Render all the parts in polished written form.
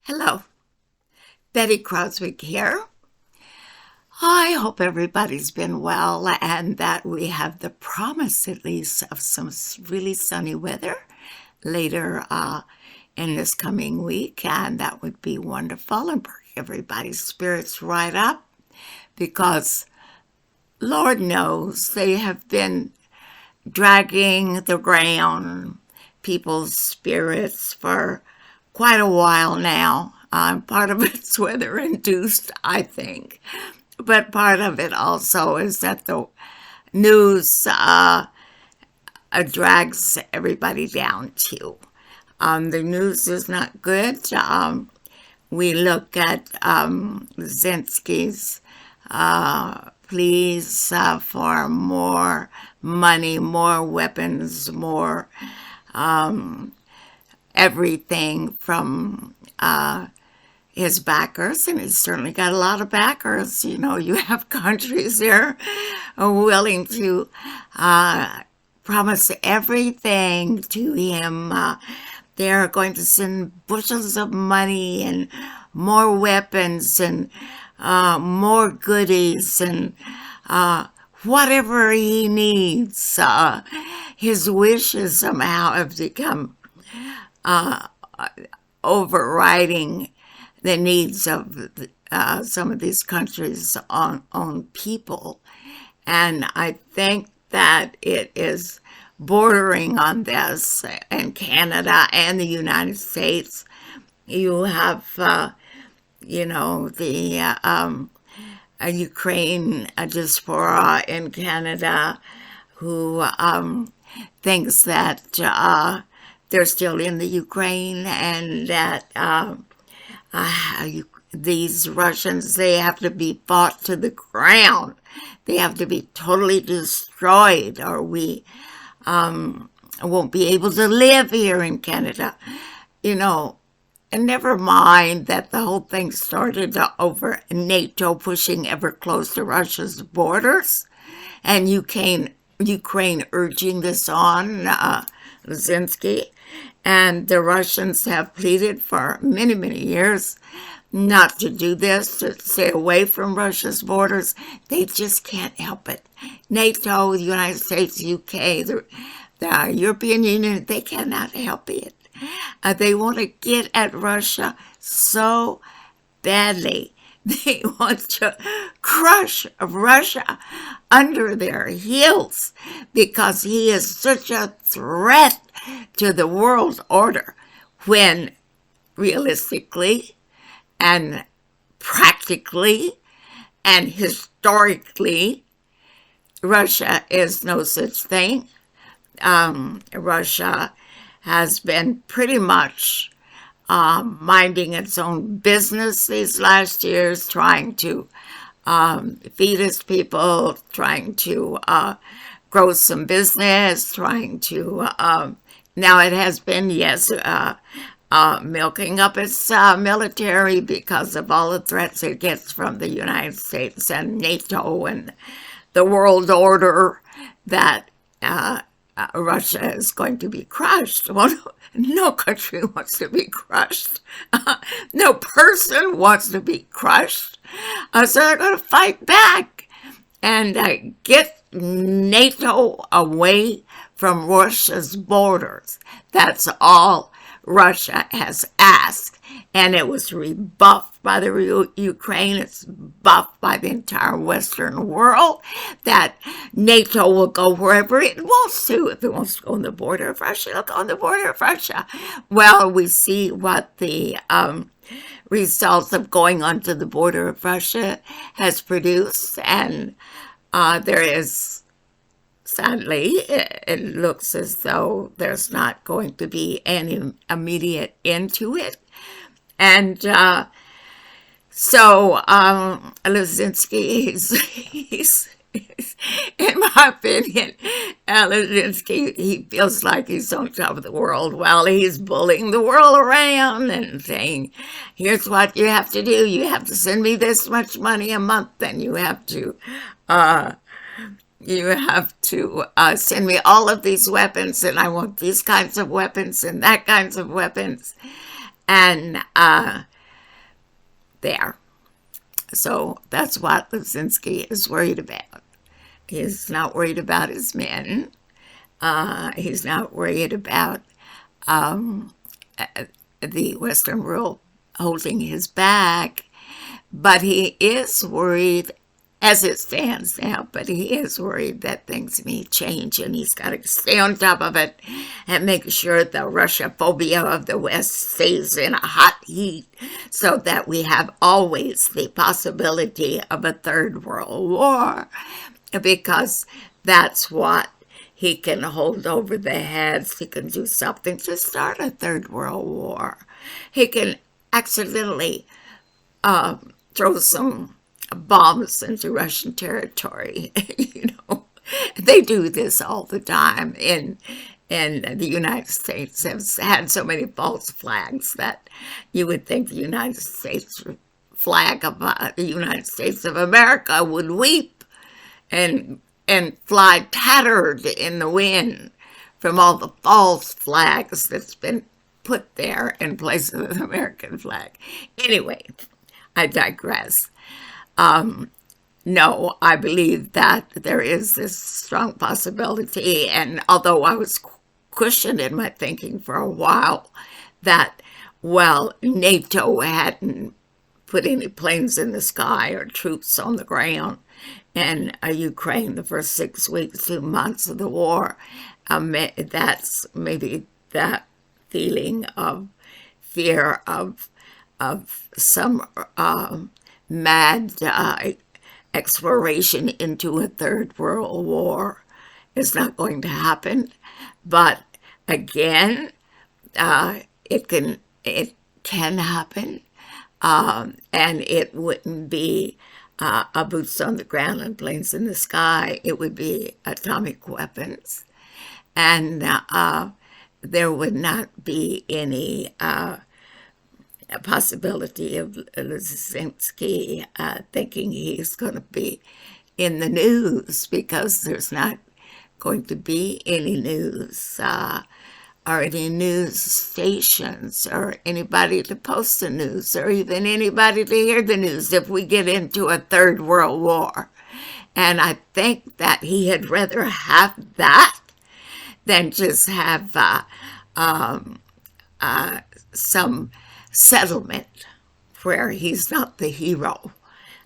Hello, Betty Croswick here. I hope everybody's been well and that we have the promise, at least, of some really sunny weather later in this coming week, and that would be wonderful and bring everybody's spirits right up because Lord knows they have been dragging the ground people's spirits for quite a while now. Part of it's weather induced, I think, but part of it also is that the news drags everybody down too. The news is not good. We look at Zelensky's pleas for more money, more weapons, more everything from his backers, and he's certainly got a lot of backers. You know, you have countries there willing to promise everything to him. They're going to send bushels of money and more weapons and more goodies and whatever he needs. His wishes somehow have become overriding the needs of some of these countries' own people. And I think that it is bordering on this in Canada and the United States. You have, the Ukraine diaspora in Canada who thinks that they're still in the Ukraine and that these Russians, they have to be fought to the ground. They have to be totally destroyed or we won't be able to live here in Canada. And never mind that the whole thing started over NATO pushing ever closer to Russia's borders and Ukraine urging this on Zelenskyy. And the Russians have pleaded for many, many years not to do this, to stay away from Russia's borders. They just can't help it. NATO, the United States, UK, the European Union, they cannot help it. They want to get at Russia so badly. They want to crush Russia under their heels because he is such a threat to the world order when realistically and practically and historically Russia is no such thing. Russia has been pretty much minding its own business these last years, trying to feed its people, trying to grow some business, trying to, now it has been, yes, milking up its military because of all the threats it gets from the United States and NATO and the world order that Russia is going to be crushed. Well, no country wants to be crushed. No person wants to be crushed. So they're going to fight back and get NATO away from Russia's borders. That's all Russia has asked. And it was rebuffed by the Ukraine. It's buffed by the entire Western world that NATO will go wherever it wants to. If it wants to go on the border of Russia, it'll go on the border of Russia. Well, we see what the results of going onto the border of Russia has produced. And there is, sadly, it looks as though there's not going to be any immediate end to it. And so Zelenskyy, he's in my opinion, Zelenskyy, he feels like he's on top of the world while he's bullying the world around and saying, here's what you have to do. You have to send me this much money a month, and you have to send me all of these weapons, and I want these kinds of weapons and that kinds of weapons. And there. So that's what Zelenskyy is worried about. He's not worried about his men. He's not worried about um, the Western world holding his back, but he is worried as it stands now, but he is worried that things may change, and he's got to stay on top of it and make sure the Russia phobia of the West stays in a hot heat so that we have always the possibility of a third world war, because that's what he can hold over the heads. He can do something to start a third world war. He can accidentally throw some bombs into Russian territory. You know, they do this all the time. And the United States has had so many false flags that you would think the United States flag of the United States of America would weep and fly tattered in the wind from all the false flags that's been put there in place of the American flag. Anyway, I digress. No, I believe that there is this strong possibility, and although I was cushioned in my thinking for a while that, well, NATO hadn't put any planes in the sky or troops on the ground in Ukraine the first 6 weeks, 2 months of the war, that's maybe that feeling of fear of some mad exploration into a third world war is not going to happen. But again, it can happen, and it wouldn't be a boots on the ground and planes in the sky. It would be atomic weapons, and there would not be any possibility of Zelenskyy thinking he's going to be in the news, because there's not going to be any news or any news stations or anybody to post the news or even anybody to hear the news if we get into a third world war. And I think that he had rather have that than just have some settlement where he's not the hero.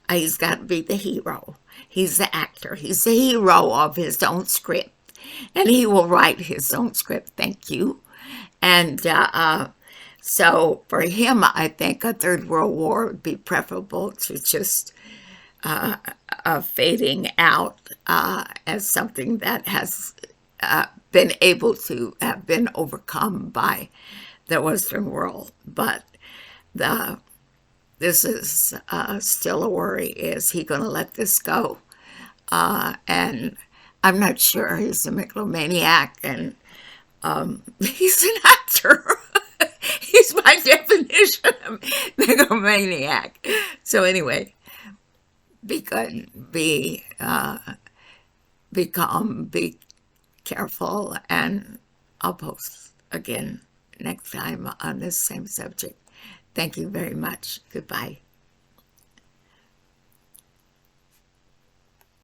He's got to be the hero. He's the actor. He's the hero of his own script. And he will write his own script. Thank you. And so for him, I think a third world war would be preferable to just fading out as something that has been able to have been overcome by the Western world. But this is still a worry. Is he going to let this go? And I'm not sure. He's a megalomaniac, and he's an actor. He's my definition of megalomaniac. So anyway, be good, be calm, be careful, and I'll post again next time on this same subject. Thank you very much. Goodbye.